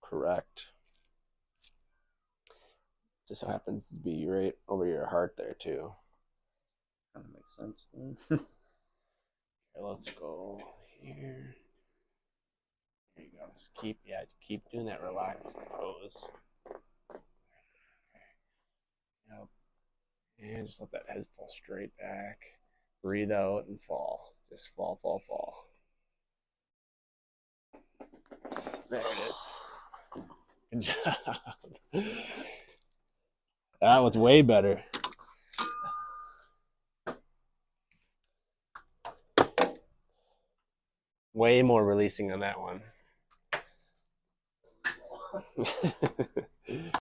correct. Just so happens to be right over your heart there too. Kind of makes sense then. Okay, let's go here. There you go. Just keep doing that relaxed pose. Yep. And just let that head fall straight back. Breathe out and fall. Just fall, fall, fall. There it is. Good job. That was way better. Way more releasing on that one.